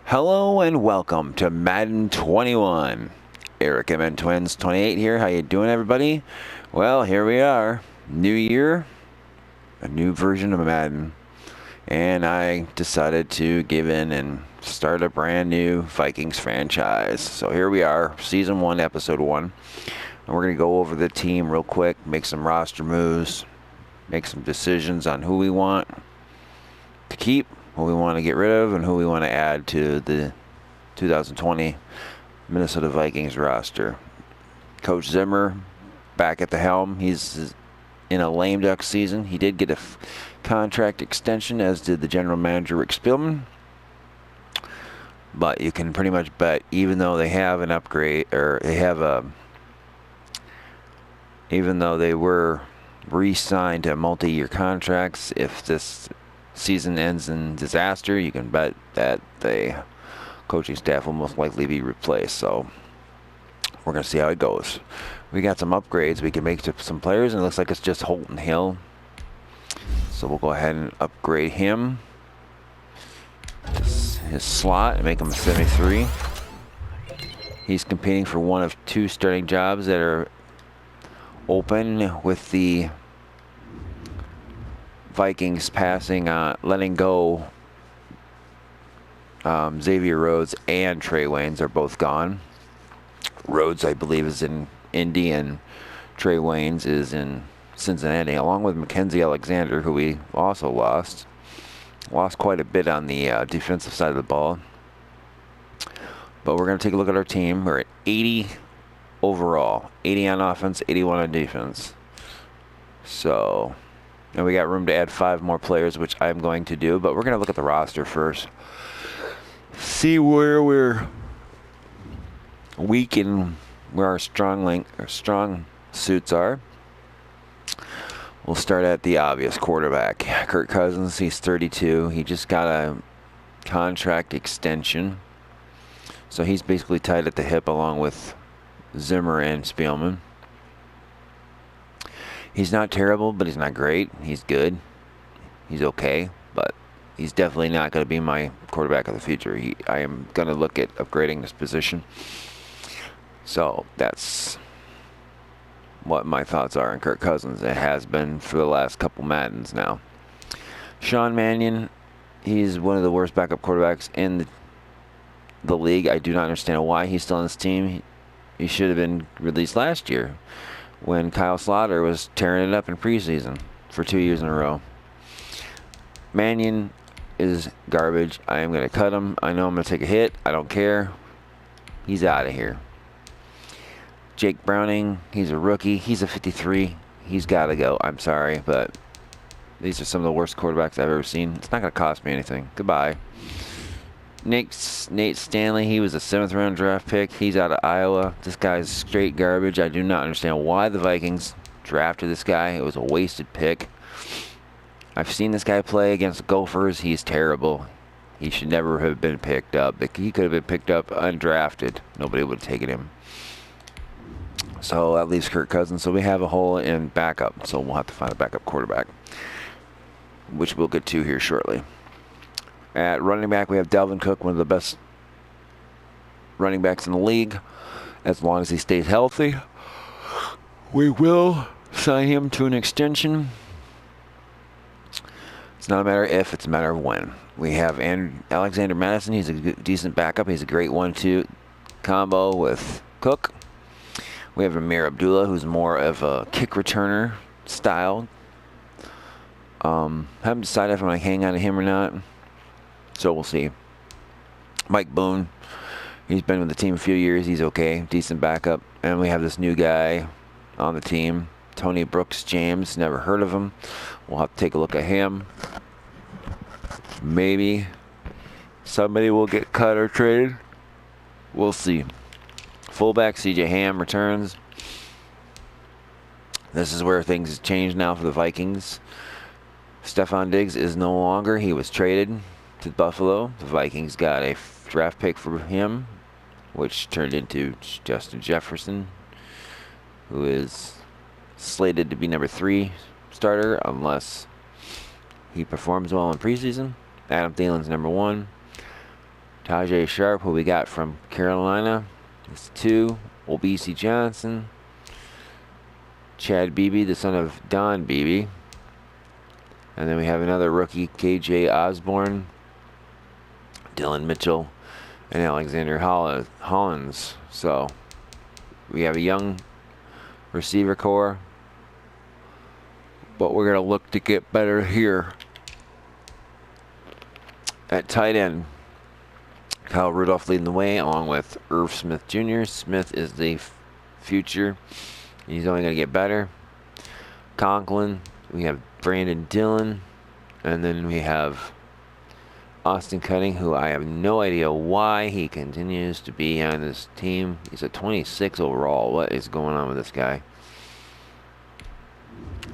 Hello and welcome to Madden 21. Eric MN Twins 28 here. How you doing, everybody? Well, here we are. New year, a new version of Madden. And I decided to give in and start a brand new Vikings franchise. So here we are, Season 1, Episode 1. And we're going to go over the team real quick, make some roster moves, make some decisions on who we want to keep, who we want to get rid of, and who we want to add to the 2020 Minnesota Vikings roster. Coach Zimmer back at the helm. He's in a lame duck season. He did get a contract extension, as did the general manager Rick Spielman. But you can pretty much bet, even though they have an upgrade, or they have a, even though they were re-signed to multi-year contracts, if this season ends in disaster, you can bet that the coaching staff will most likely be replaced. So we're going to see how it goes. We got some upgrades we can make to some players, and it looks like it's just Holton Hill. So we'll go ahead and upgrade him, his slot, and make him a 73. He's competing for one of two starting jobs that are open, with the Vikings letting go Xavier Rhodes and Trey Waynes are both gone. Rhodes, I believe, is in Indy, and Trey Waynes is in Cincinnati, along with Mackenzie Alexander, who we also lost. Lost quite a bit on the defensive side of the ball. But we're going to take a look at our team. We're at 80 overall. 80 on offense, 81 on defense. So, and we got room to add 5 more players, which I'm going to do. But we're going to look at the roster first. See where we're weak and where our strong suits are. We'll start at the obvious quarterback. Kirk Cousins, he's 32. He just got a contract extension. So he's basically tied at the hip along with Zimmer and Spielman. He's not terrible, but he's not great. He's good. He's okay, but he's definitely not going to be my quarterback of the future. I am going to look at upgrading this position. So that's what my thoughts are on Kirk Cousins. It has been for the last couple Maddens now. Sean Mannion, he's one of the worst backup quarterbacks in the league. I do not understand why he's still on this team. He should have been released last year when Kyle Slaughter was tearing it up in preseason for 2 years in a row. Mannion is garbage. I am going to cut him. I know I'm going to take a hit. I don't care. He's out of here. Jake Browning, he's a rookie. He's a 53. He's got to go. I'm sorry, but these are some of the worst quarterbacks I've ever seen. It's not going to cost me anything. Goodbye. Nate Stanley, he was a 7th round draft pick. He's out of Iowa. This guy's straight garbage. I do not understand why the Vikings drafted this guy. It was a wasted pick. I've seen this guy play against the Gophers. He's terrible. He should never have been picked up. He could have been picked up undrafted. Nobody would have taken him. So that leaves Kirk Cousins. So we have a hole in backup. So we'll have to find a backup quarterback, which we'll get to here shortly. At running back, we have Dalvin Cook, one of the best running backs in the league. As long as he stays healthy, we will sign him to an extension. It's not a matter of if, it's a matter of when. We have Alexander Madison. He's a decent backup. He's a great 1-2 combo with Cook. We have Amir Abdullah, who's more of a kick returner style. Haven't decided if I'm going to hang on to him or not, so we'll see. Mike Boone, he's been with the team a few years. He's okay, decent backup. And we have this new guy on the team, Tony Brooks James. Never heard of him. We'll have to take a look at him. Maybe somebody will get cut or traded. We'll see. Fullback CJ Ham returns. This is where things change now for the Vikings. Stephon Diggs is no longer. He was traded to Buffalo. The Vikings got a draft pick for him, which turned into Justin Jefferson, who is slated to be number 3 starter unless he performs well in preseason. Adam Thielen's number 1. Tajay Sharp, who we got from Carolina. It's 2. Obese Johnson. Chad Beebe, the son of Don Beebe. And then we have another rookie, KJ Osborne, Dylan Mitchell, and Alexander Hollins. So we have a young receiver core, but we're going to look to get better here. At tight end, Kyle Rudolph leading the way, along with Irv Smith Jr. Smith is the future. He's only going to get better. Conklin, we have Brandon Dillon, and then we have Austin Cutting, who I have no idea why he continues to be on this team. He's a 26 overall. What is going on with this guy?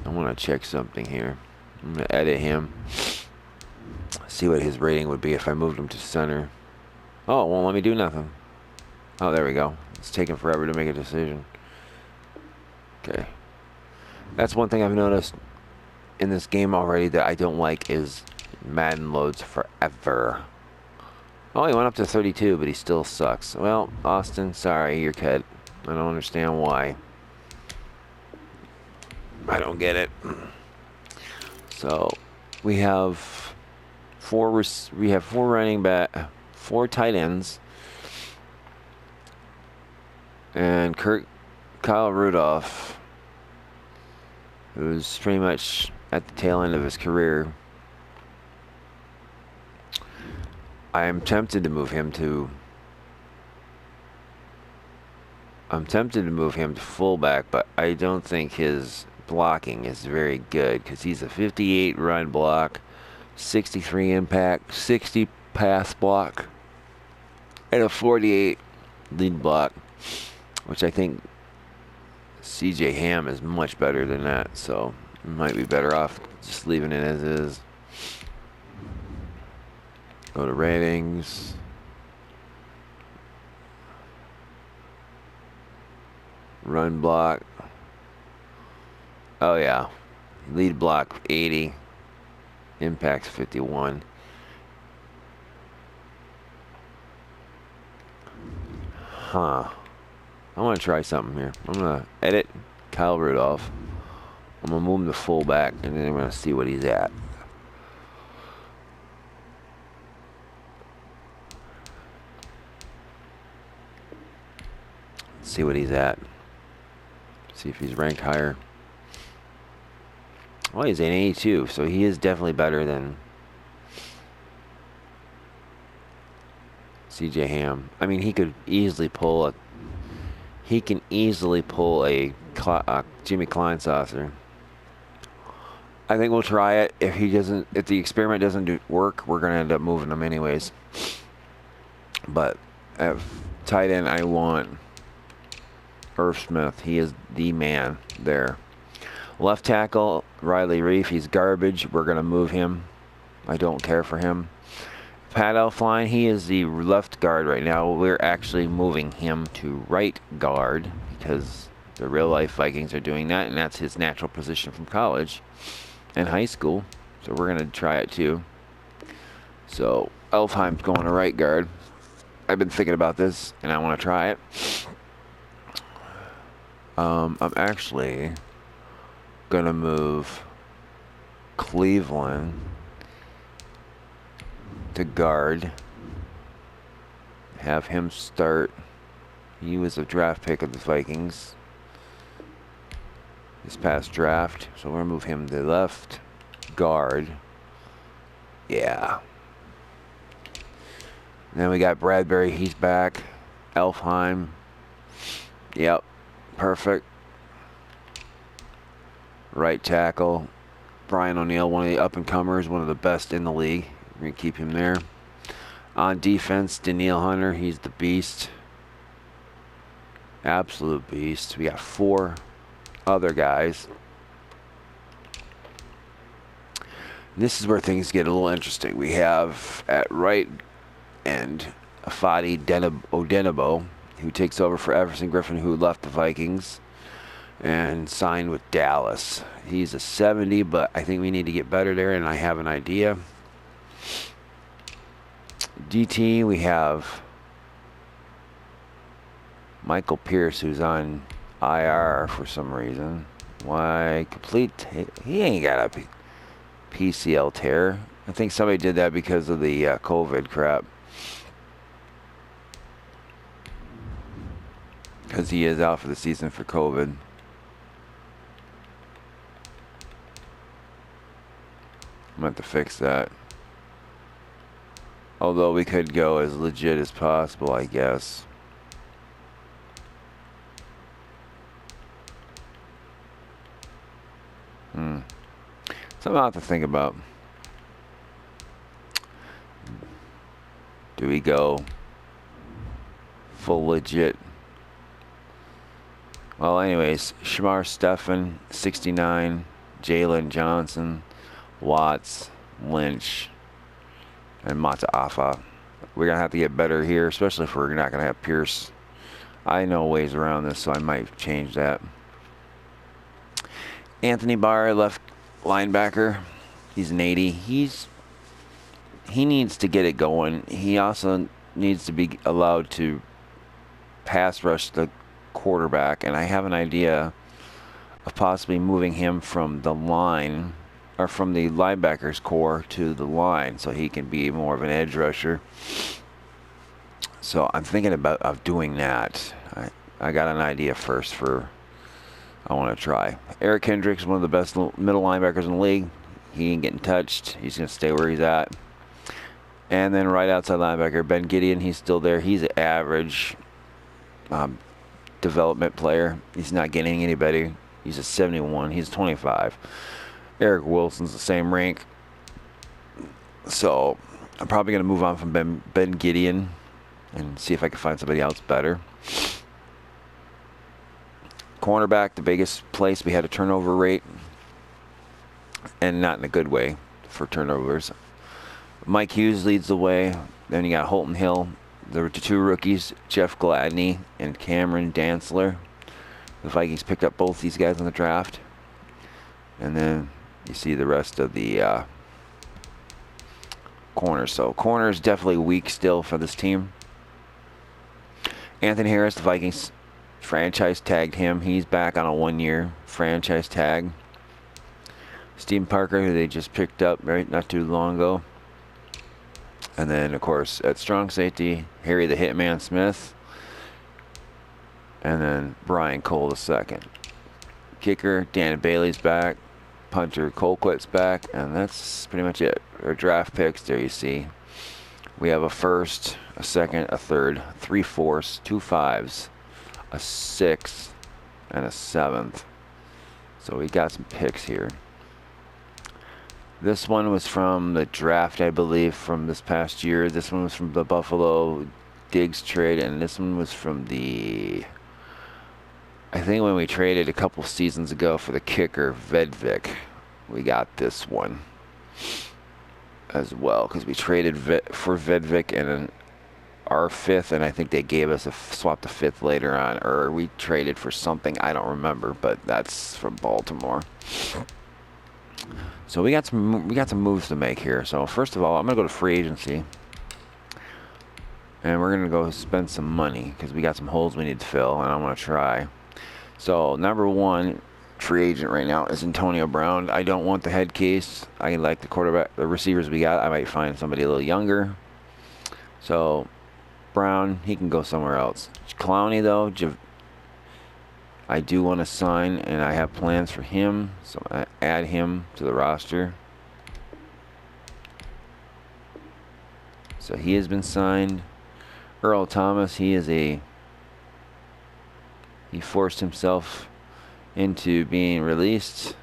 I want to check something here. I'm going to edit him. See what his rating would be if I moved him to center. Oh, it won't let me do nothing. Oh, there we go. It's taking forever to make a decision. Okay. That's one thing I've noticed in this game already that I don't like is Madden loads forever. Oh, he went up to 32, but he still sucks. Well, Austin, sorry, you're cut. I don't understand why. I don't get it. So, we have four running back, 4 tight ends, and Kyle Rudolph, who's pretty much at the tail end of his career. I am tempted to move him to fullback, but I don't think his blocking is very good because he's a 58 run block, 63 impact, 60 pass block, and a 48 lead block, which I think CJ Ham is much better than that, so might be better off just leaving it as is. Go to ratings. Run block. Oh yeah. Lead block 80. Impact's 51. Huh. I want to try something here. I'm going to edit Kyle Rudolph. I'm going to move him to fullback, and then I'm going to see what he's at. See what he's at. See if he's ranked higher. Well, he's an 82, so he is definitely better than CJ Ham. I mean, he could easily pull a. He can easily pull a Jimmy Kleinsasser. I think we'll try it. If he doesn't, if the experiment doesn't work, we're gonna end up moving him anyways. But at tight end, I want Irv Smith. He is the man there. Left tackle, Riley Reef. He's garbage. We're going to move him. I don't care for him. Pat Elfline, he is the left guard right now. We're actually moving him to right guard because the real life Vikings are doing that, and that's his natural position from college and high school. So we're going to try it too. So Elfheim's going to right guard. I've been thinking about this, and I want to try it. I'm actually gonna move Cleveland to guard. Have him start. He was a draft pick of the Vikings this past draft, so we're gonna move him to left guard. Yeah. And then we got Bradbury. He's back. Elfheim. Yep. Perfect. Right tackle, Brian O'Neill, one of the up-and-comers, one of the best in the league. We're going to keep him there. On defense, Daniil Hunter, he's the beast. Absolute beast. We got 4 other guys. This is where things get a little interesting. We have at right end Afadi Odenabo, who takes over for Everson Griffin, who left the Vikings and signed with Dallas. He's a 70, but I think we need to get better there, and I have an idea. DT, we have Michael Pierce, who's on IR for some reason. Why? He ain't got a PCL tear. I think somebody did that because of the COVID crap. Because he is out for the season for COVID. I'm going to have to fix that. Although we could go as legit as possible, I guess. Something I'll have to think about. Do we go full legit? Well, anyways, Shamar Stephan, 69, Jalen Johnson, Watts, Lynch, and Mataafa. We're going to have to get better here, especially if we're not going to have Pierce. I know ways around this, so I might change that. Anthony Barr, left linebacker. He's an 80. He needs to get it going. He also needs to be allowed to pass rush the quarterback, and I have an idea of possibly moving him from the line, or from the linebackers core to the line, so he can be more of an edge rusher. So I'm thinking of doing that. I got an idea first I want to try. Eric Hendricks, one of the best middle linebackers in the league. He ain't getting touched. He's going to stay where he's at. And then right outside linebacker, Ben Gideon. He's still there. He's an average development player. He's not getting any better. He's a 71. He's 25. Eric Wilson's the same rank. So I'm probably going to move on from Ben Gideon and see if I can find somebody else better. Cornerback, the biggest place we had a turnover rate, and not in a good way for turnovers. Mike Hughes leads the way. Then you got Holton Hill. There were two rookies, Jeff Gladney and Cameron Dantzler. The Vikings picked up both these guys in the draft. And then you see the rest of the corners. So corners definitely weak still for this team. Anthony Harris, the Vikings franchise tagged him. He's back on a 1-year franchise tag. Stephen Parker, who they just picked up not too long ago. And then, of course, at strong safety, Harry the Hitman Smith. And then Brian Cole II. Kicker, Dan Bailey's back. Punter Colquitt's back. And that's pretty much it. Our draft picks, there you see. We have a first, a second, a third, 3 fourths, 2 5s, a 6th, and a 7th. So we got some picks here. This one was from the draft, I believe, from this past year. This one was from the Buffalo Diggs trade, and this one was from I think when we traded a couple seasons ago for the kicker, Vedvik. We got this one as well, because we traded for Vedvik and our 5th, and I think they gave us swapped the 5th later on, or we traded for something, I don't remember, but that's from Baltimore. So we got some moves to make here. So first of all, I'm gonna go to free agency, and we're gonna go spend some money because we got some holes we need to fill, and I want to try. So number 1 free agent right now is Antonio Brown. I don't want the head case. I like the receivers we got. I might find somebody a little younger. So Brown, he can go somewhere else. Clowney though, I do want to sign, and I have plans for him, so I add him to the roster. So he has been signed. Earl Thomas, he forced himself into being released.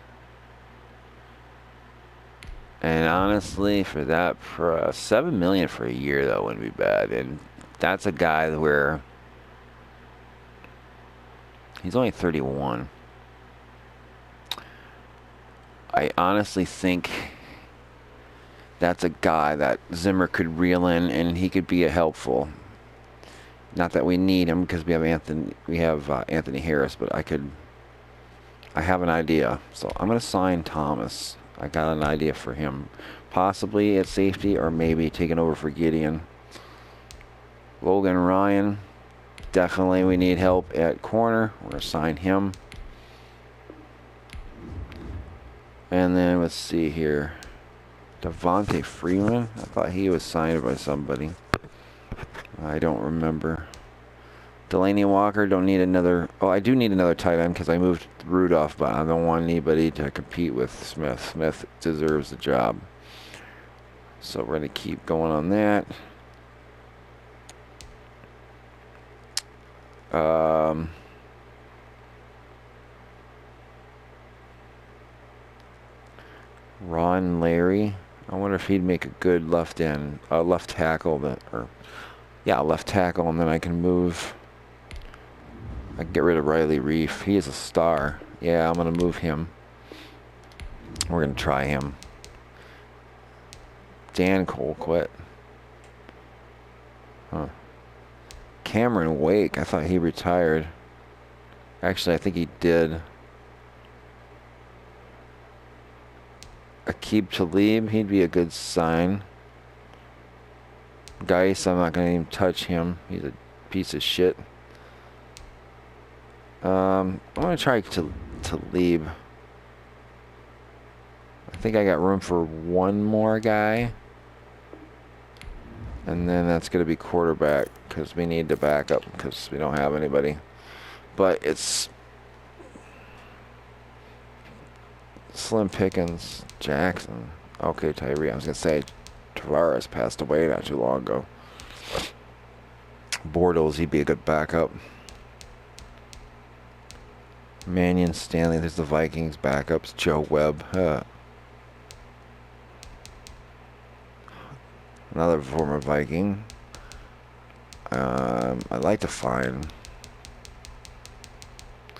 And honestly, for that, $7 million for a year though wouldn't be bad. And that's a guy where he's only 31. I honestly think that's a guy that Zimmer could reel in, and he could be a helpful. Not that we need him because we have Anthony Harris, but I have an idea. So I'm going to sign Thomas. I got an idea for him, possibly at safety or maybe taking over for Gideon. Logan Ryan. Definitely we need help at corner. We're going to sign him. And then let's see here. Devontae Freeman. I thought he was signed by somebody. I don't remember. Delaney Walker, don't need another. Oh, I do need another tight end because I moved Rudolph, but I don't want anybody to compete with Smith. Smith deserves the job. So we're going to keep going on that. Ron Larry. I wonder if he'd make a good left end, left tackle, left tackle, and then I can move. I can get rid of Riley Reef. He is a star. Yeah, I'm gonna move him. We're gonna try him. Dan Cole quit. Huh. Cameron Wake. I thought he retired. Actually, I think he did. Aqib Talib, he'd be a good sign. Geis, I'm not gonna even touch him. He's a piece of shit. I'm gonna try Talib. I think I got room for one more guy. And then that's gonna be quarterback because we need to back up because we don't have anybody. But it's Slim Pickens, Jackson. Okay, Tyree. I was gonna say Tavares passed away not too long ago. Bortles, he'd be a good backup. Mannion, Stanley. There's the Vikings backups. Joe Webb. Another former Viking. I'd like to find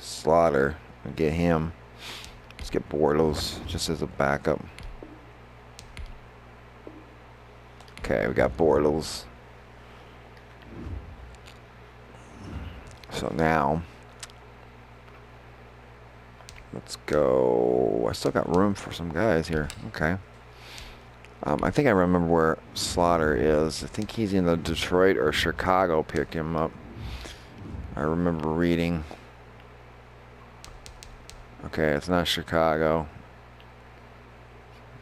Slaughter and get him. Let's get Bortles just as a backup. Okay, we got Bortles. So now, let's go. I still got room for some guys here. Okay. I think I remember where Slaughter is. I think he's in the Detroit or Chicago picked him up. I remember reading. Okay, it's not Chicago.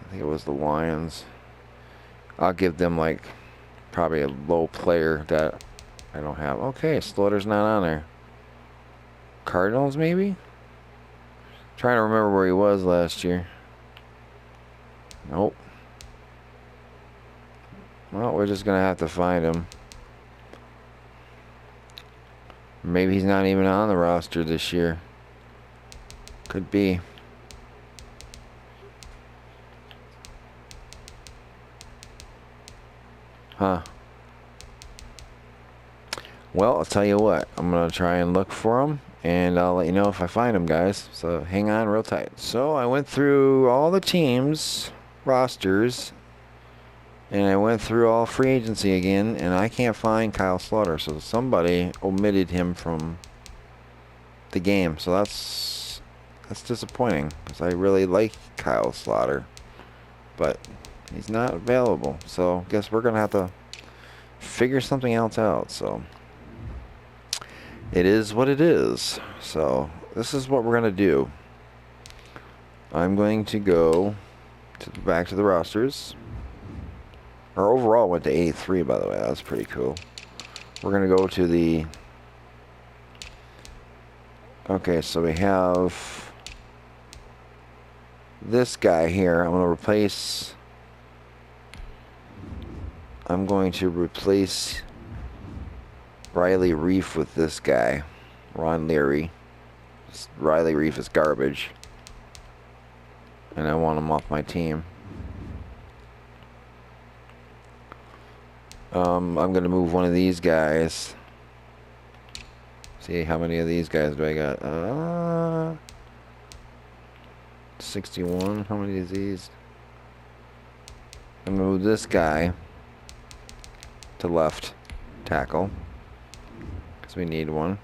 I think it was the Lions. I'll give them like probably a low player that I don't have. Okay, Slaughter's not on there. Cardinals maybe? Trying to remember where he was last year. Nope. Well, we're just going to have to find him. Maybe he's not even on the roster this year. Could be. Huh. Well, I'll tell you what. I'm going to try and look for him. And I'll let you know if I find him, guys. So hang on real tight. So I went through all the teams' rosters. And I went through all free agency again, and I can't find Kyle Slaughter. So somebody omitted him from the game. So that's disappointing because I really like Kyle Slaughter, but he's not available. So I guess we're gonna have to figure something else out. So it is what it is. So this is what we're gonna do. I'm going to go back to the rosters. Our overall went to 83, by the way. That's pretty cool. We're going to go to the... Okay, so we have this guy here. I'm going to replace Riley Reef with this guy, Ron Leary. Riley Reef is garbage. And I want him off my team. I'm going to move one of these guys. See how many of these guys do I got? 61. How many is these? I'm going to move this guy to left tackle because we need one.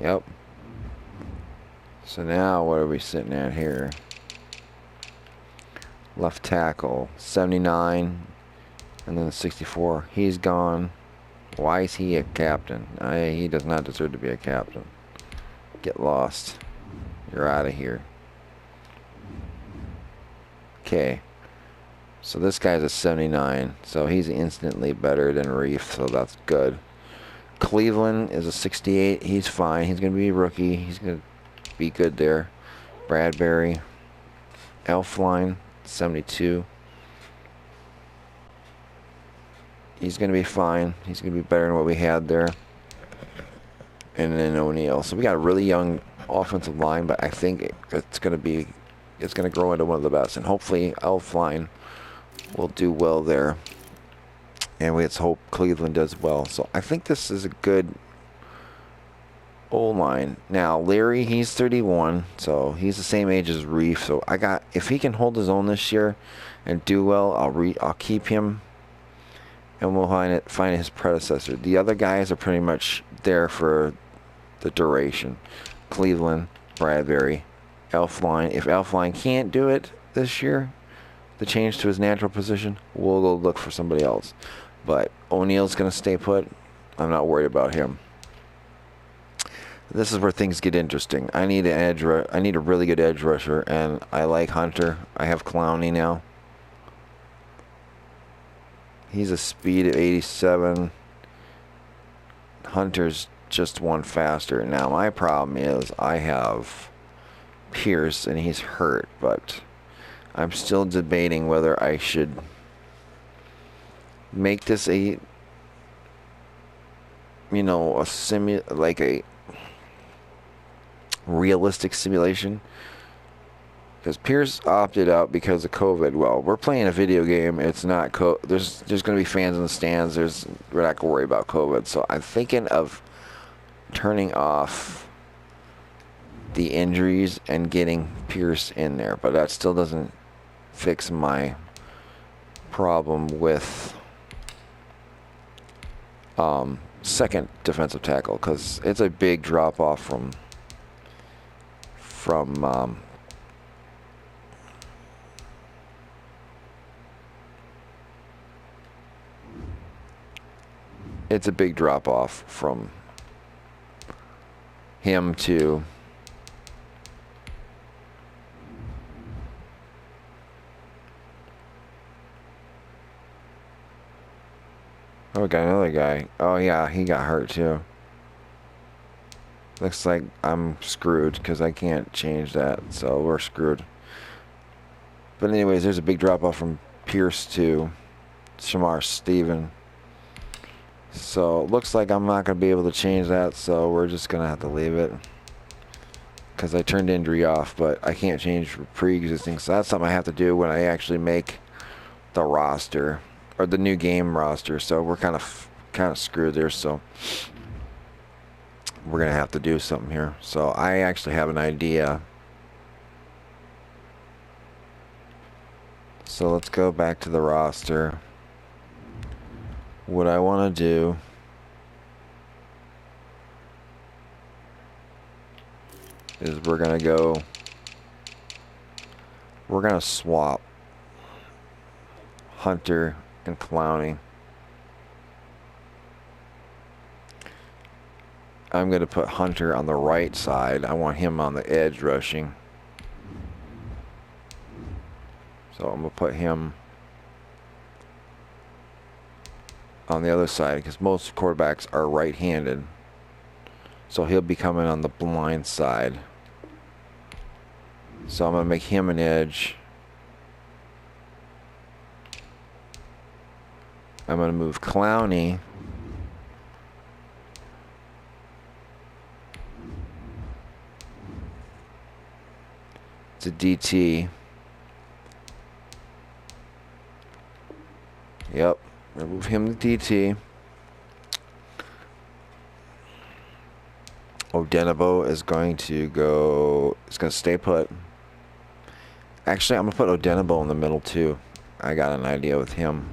Yep. So now what are we sitting at here? Left tackle, 79, and then 64. He's gone. Why is he a captain? He does not deserve to be a captain. Get lost. You're out of here. Okay. So this guy's a 79. So he's instantly better than Reef. So that's good. Cleveland is a 68. He's fine. He's going to be a rookie. He's going to be good there. Bradbury. Elfline, 72. He's going to be fine. He's going to be better than what we had there. And then O'Neal. So we got a really young offensive line, but I think it's going to grow into one of the best. And hopefully Elfline will do well there. And let's hope Cleveland does well. So I think this is a good O-line. Now, Leary, he's 31, so he's the same age as Reef. So if he can hold his own this year and do well, I'll keep him, and we'll find his predecessor. The other guys are pretty much there for the duration. Cleveland, Bradbury, Elfline. If Elfline can't do it this year, the change to his natural position, we'll go look for somebody else. But O'Neal's going to stay put. I'm not worried about him. This is where things get interesting. I need I need a really good edge rusher, and I like Hunter. I have Clowney now. He's a speed of 87. Hunter's just one faster. Now my problem is I have Pierce, and he's hurt, but I'm still debating whether I should make this a realistic simulation, because Pierce opted out because of COVID. Well, we're playing a video game. It's not there's going to be fans in the stands. We're not going to worry about COVID. So I'm thinking of turning off the injuries and getting Pierce in there, but that still doesn't fix my problem with second defensive tackle, because it's a big drop off from it's a big drop off from him to we got another guy. Oh yeah, he got hurt too. Looks like I'm screwed because I can't change that, so we're screwed. But anyways, there's a big drop off from Pierce to Shamar Stephen. So it looks like I'm not going to be able to change that, so we're just going to have to leave it, because I turned injury off, but I can't change pre-existing. So that's something I have to do when I actually make the roster, or the new game roster. So we're kind of screwed there, so we're going to have to do something here. So I actually have an idea. So let's go back to the roster. What I want to do is we're going to swap Hunter and Clowney. I'm going to put Hunter on the right side. I want him on the edge rushing. So I'm going to put him on the other side, because most quarterbacks are right-handed. So he'll be coming on the blind side. So I'm going to make him an edge. I'm going to move Clowney to DT. Yep. Move him to DT. Odenabo is going to go. It's going to stay put. Actually, I'm going to put Odenabo in the middle too. I got an idea with him.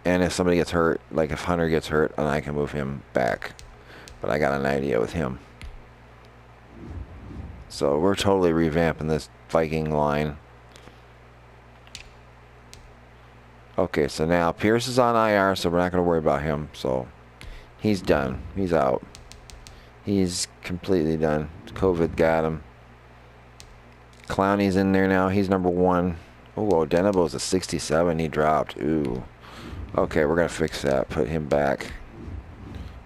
And if somebody gets hurt, like if Hunter gets hurt, then I can move him back. But I got an idea with him. So we're totally revamping this Viking line. Okay, so now Pierce is on IR, so we're not going to worry about him. So he's done. He's out. He's completely done. COVID got him. Clowney's in there now. He's number 1. Oh, Denebo's a 67. He dropped. Ooh. Okay, we're going to fix that. Put him back.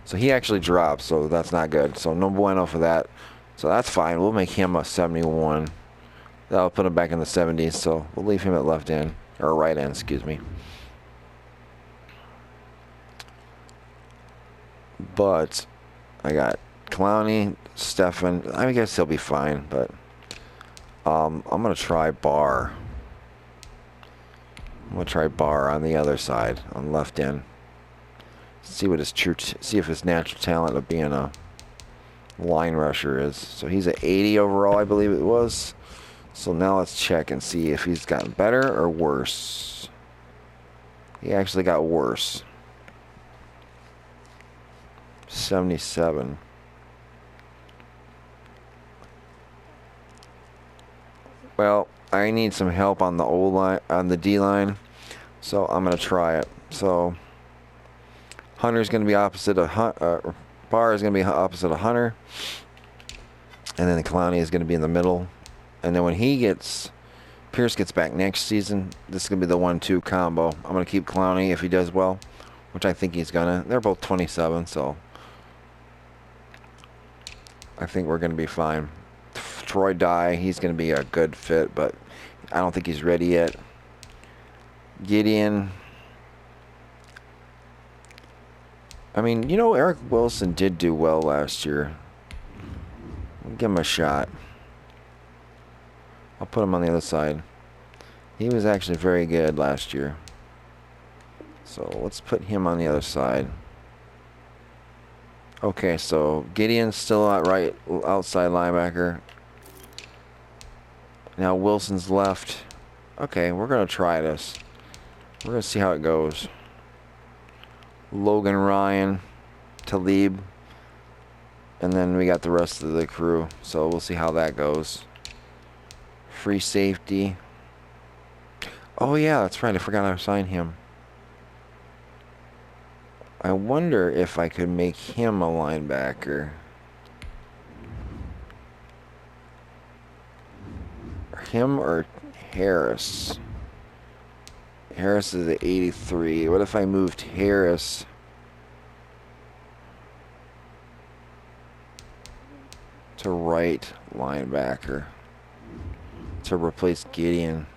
So he actually dropped, so that's not good. So no bueno for that. So that's fine. We'll make him a 71. That'll put him back in the 70s, so we'll leave him at left end. Or right end, excuse me. But I got Clowney, Stefan. I guess he'll be fine, but I'm going to try Barr. I'm going to try Barr on the other side, on left end. See what his see if his natural talent of being a line rusher is. So he's at 80 overall, I believe it was. So now let's check and see if he's gotten better or worse. He actually got worse. 77. Well, I need some help on the O line, on the D line. So I'm gonna try it. So Hunter's gonna be opposite of Barr is gonna be opposite of Hunter, and then the Clowney is gonna be in the middle. And then when Pierce gets back next season, this is gonna be the 1-2 combo. I'm gonna keep Clowney if he does well, which I think he's gonna. They're both 27, so I think we're gonna be fine. Troy Dye, he's gonna be a good fit, but I don't think he's ready yet. Gideon. I mean, you know, Eric Wilson did do well last year. I'll give him a shot. I'll put him on the other side. He was actually very good last year. So let's put him on the other side. Okay, so Gideon's still out right outside linebacker. Now Wilson's left. Okay, we're going to try this. We're going to see how it goes. Logan Ryan, Talib, and then we got the rest of the crew. So we'll see how that goes. Free safety. Oh yeah, that's right. I forgot I signed him. I wonder if I could make him a linebacker. Him or Harris? Harris is at 83. What if I moved Harris to right linebacker to replace Gideon?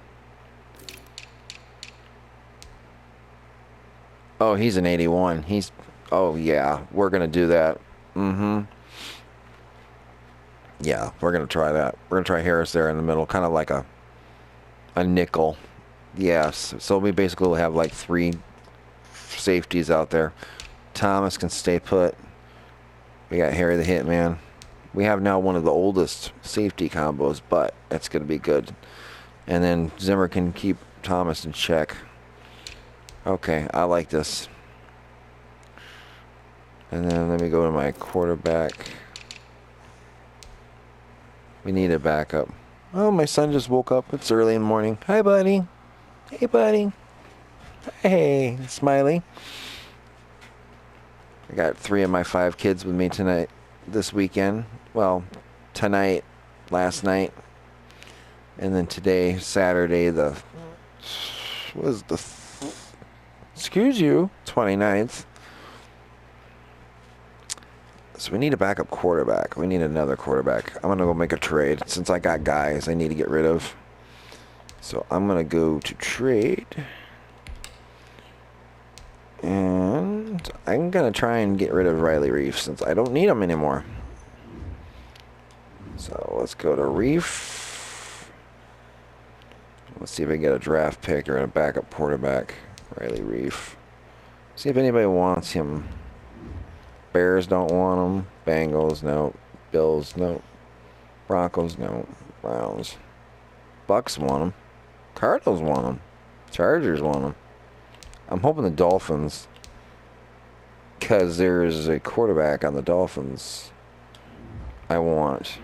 Oh, he's an 81. Oh yeah, we're gonna do that. Yeah, we're gonna try that. We're gonna try Harris there in the middle, kind of like a nickel. Yes, so we basically will have like 3 safeties out there. Thomas can stay put. We got Harry the Hitman. We have now one of the oldest safety combos, but that's going to be good. And then Zimmer can keep Thomas in check. Okay, I like this. And then let me go to my quarterback. We need a backup. Oh, my son just woke up. It's early in the morning. Hi, buddy. Hey, buddy. Hey, Smiley. I got 3 of my 5 kids with me tonight, this weekend. Well, tonight, last night, and then today, Saturday, excuse you, 29th. So we need a backup quarterback. We need another quarterback. I'm going to go make a trade. Since I got guys I need to get rid of. So I'm going to go to trade. And I'm going to try and get rid of Riley Reef since I don't need him anymore. So let's go to Reef. Let's see if I can get a draft pick or a backup quarterback. Riley Reef. See if anybody wants him. Bears don't want him. Bengals, no. Bills, no. Broncos, no. Browns. Bucks want him. Cardinals want him. Chargers want him. I'm hoping the Dolphins, because there's a quarterback on the Dolphins I want.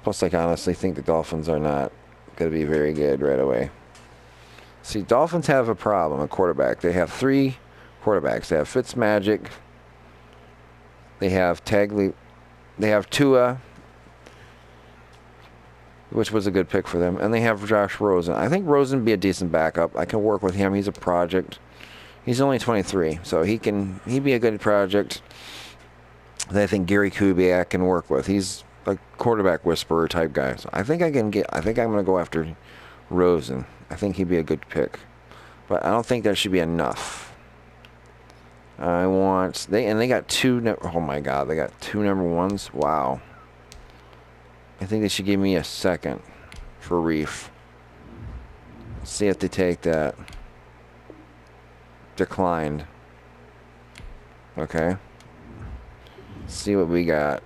Plus, I honestly think the Dolphins are not going to be very good right away. See, Dolphins have a problem at quarterback. They have 3 quarterbacks. They have Fitzmagic. They have Tagley. They have Tua, which was a good pick for them. And they have Josh Rosen. I think Rosen would be a decent backup. I can work with him. He's a project. He's only 23, so he'd be a good project that I think Gary Kubiak can work with. He's a quarterback whisperer type guy. So I think I'm going to go after Rosen. I think he'd be a good pick. But I don't think that should be enough. They got 2, oh my God, they got 2 number 1s. Wow. I think they should give me a second for Reef. See if they take that. Declined. Okay. See what we got.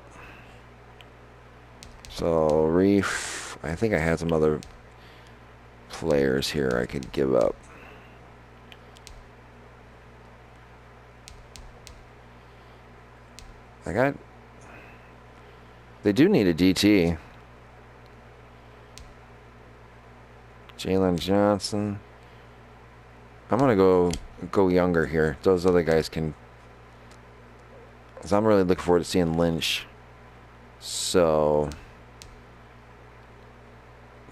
So, Reef, I think I had some other players here I could give up. They do need a DT. Jalen Johnson. I'm going to go younger here. Those other guys can... So I'm really looking forward to seeing Lynch. So...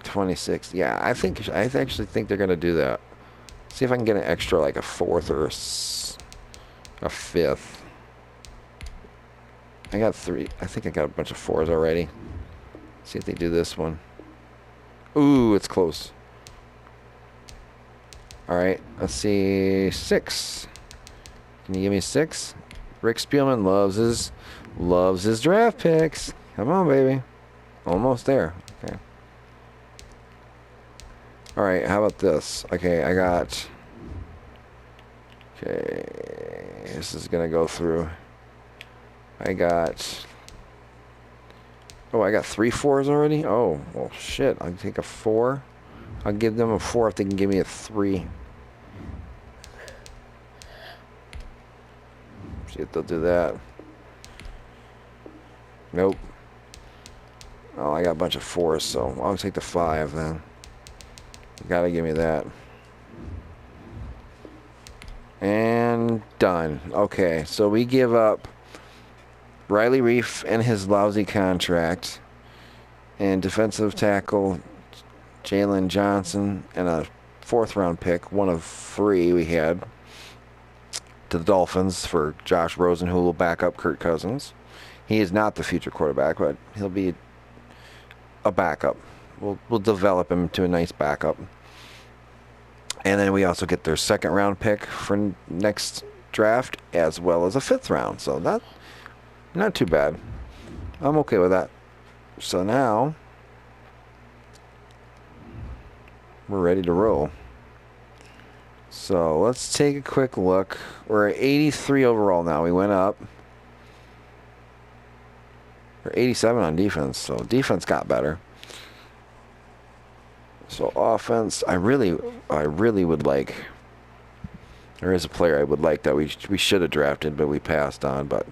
26. Yeah, I actually think they're going to do that. See if I can get an extra, like a 4th or a 5th. I got 3. I think I got a bunch of 4s already. See if they do this one. Ooh, it's close. All right, let's see. 6. Can you give me 6? Rick Spielman loves his draft picks. Come on, baby. Almost there. Okay. All right, how about this? Okay, okay, this is gonna go through. I got 3 4s already? Oh, well, shit. I'll take a 4. I'll give them a 4 if they can give me a 3. See if they'll do that. Nope. Oh, I got a bunch of 4s, so I'll take the 5 then. You gotta give me that. And done. Okay, so we give up Riley Reef and his lousy contract, and defensive tackle Jalen Johnson, and a 4th round pick, one of 3 we had, to the Dolphins for Josh Rosen, who will back up Kirk Cousins. He is not the future quarterback, but he'll be a backup. We'll develop him to a nice backup. And then we also get their 2nd round pick for next draft, as well as a 5th round. So that not too bad. I'm okay with that. So now we're ready to roll. So let's take a quick look. We're at 83 overall now. We went up. We're 87 on defense, so defense got better. So offense, I really would like. There is a player I would like that we should have drafted, but we passed on. But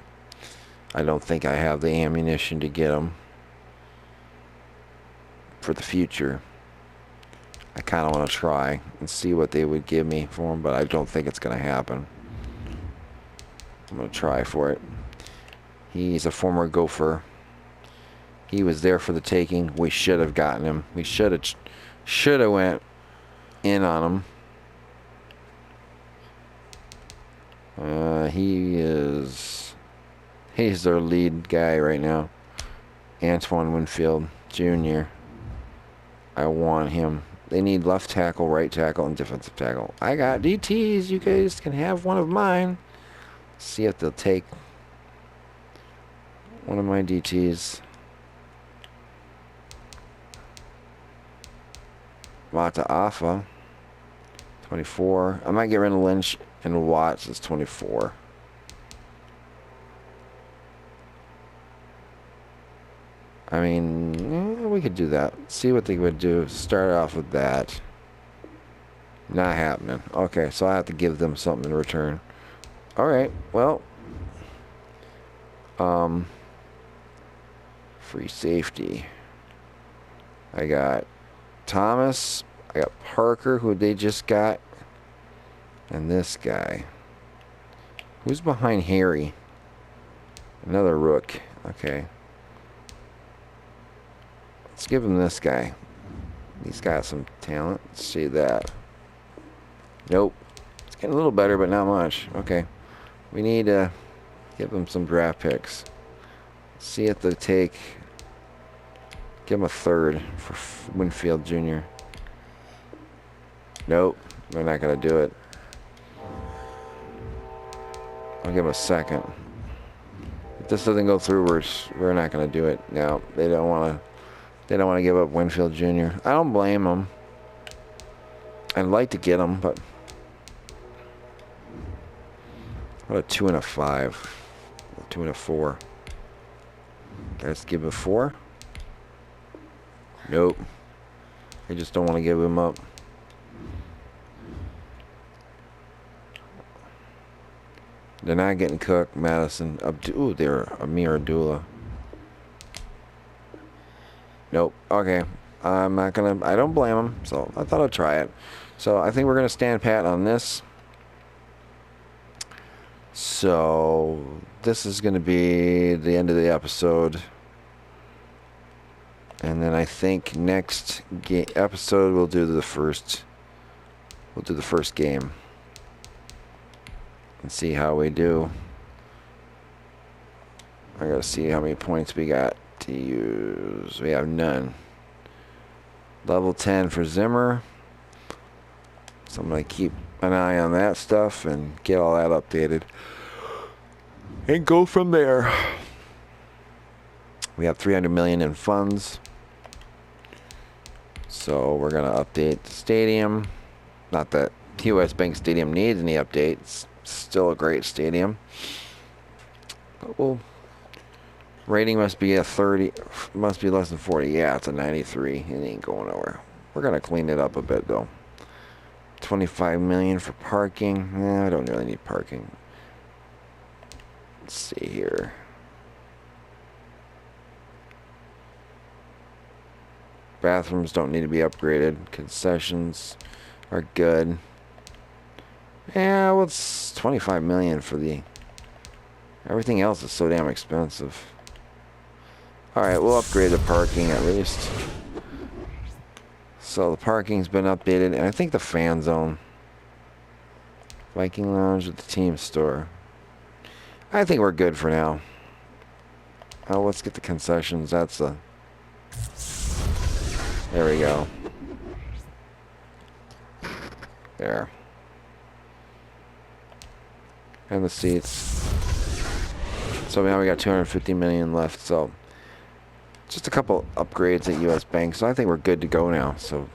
I don't think I have the ammunition to get him for the future. I kind of want to try and see what they would give me for him, but I don't think it's going to happen. I'm going to try for it. He's a former Gopher. He was there for the taking. We should have gotten him. We should have went in on him. He's their lead guy right now. Antoine Winfield Jr. I want him. They need left tackle, right tackle, and defensive tackle. I got DTs. You guys can have one of mine. See if they'll take one of my DTs. Mata Afa, 24. I might get rid of Lynch and Watts. It's 24. I mean, we could do that. See what they would do. Start off with that. Not happening. Okay, so I have to give them something in return. Alright, well. Free safety. I got Thomas I got Parker, who they just got, and this guy. Who's behind Harry? Another rook. Okay. Let's give him this guy. He's got some talent. Let's see that. Nope. It's getting a little better, but not much. Okay. We need to give him some draft picks. See if they take... Give him a third for Winfield Jr. Nope. They're not going to do it. I'll give him a second. If this doesn't go through, we're not going to do it. No, they don't want to. They don't want to give up Winfield Jr. I don't blame them. I'd like to get him, but what a 2 and a 5, 2 and a 4. Let's give him a 4. Nope. They just don't want to give him up. They're not getting Cook, Madison. Ooh, they're Amir Abdullah. Nope. Okay. I'm not going to... I don't blame them, so I thought I'd try it. So I think we're going to stand pat on this. So this is going to be the end of the episode. And then I think next episode we'll do the first... We'll do the first game. And see how we do. I gotta see how many points we got to use. We have none. Level 10 for Zimmer. So I'm gonna keep an eye on that stuff and get all that updated. And go from there. We have 300 million in funds. So we're gonna update the stadium. Not that US Bank Stadium needs any updates. Still a great stadium. Well, rating must be a 30. Must be less than 40. Yeah, it's a 93. It ain't going nowhere. We're gonna clean it up a bit though. 25 million for parking. I don't really need parking. Let's see here. Bathrooms don't need to be upgraded. Concessions are good. Yeah, well, it's 25 million for the... Everything else is so damn expensive. Alright, we'll upgrade the parking at least. So the parking's been updated, and I think the fan zone. Viking Lounge at the team store. I think we're good for now. Oh, let's get the concessions. That's the... There we go. There. And the seats. So now we got 250 million left. So just a couple upgrades at US Bank. So I think we're good to go now. So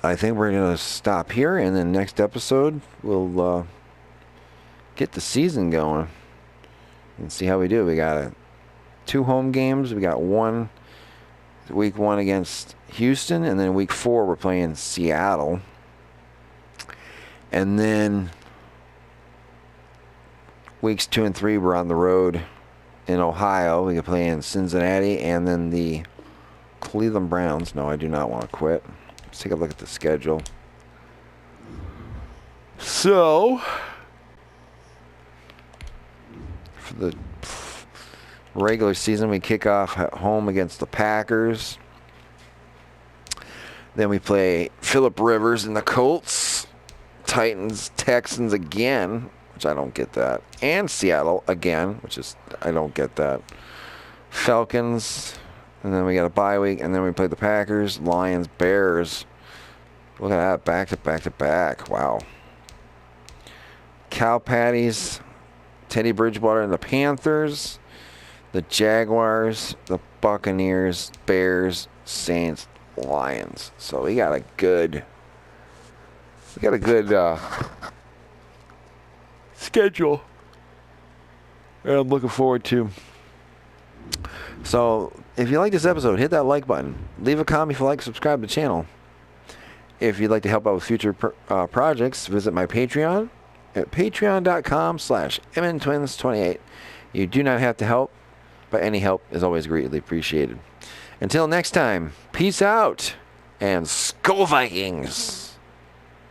I think we're going to stop here. And then next episode, we'll get the season going. And see how we do. We got 2 home games. We got week 1 against Houston. And then week 4, we're playing Seattle. And then... Weeks 2 and 3, we're on the road in Ohio. We can play in Cincinnati and then the Cleveland Browns. No, I do not want to quit. Let's take a look at the schedule. So, for the regular season, we kick off at home against the Packers. Then we play Phillip Rivers and the Colts. Titans, Texans again. Which I don't get that. And Seattle again, which is, I don't get that. Falcons, and then we got a bye week, and then we play the Packers, Lions, Bears. Look at that, back to back to back. Wow. Cow Patties, Teddy Bridgewater and the Panthers, the Jaguars, the Buccaneers, Bears, Saints, Lions. So we got a good schedule. And I'm looking forward to. So, if you like this episode, hit that like button. Leave a comment if you like, subscribe to the channel. If you'd like to help out with future projects, visit my Patreon at patreon.com/MNTwins28. You do not have to help, but any help is always greatly appreciated. Until next time, peace out. And Skull Vikings.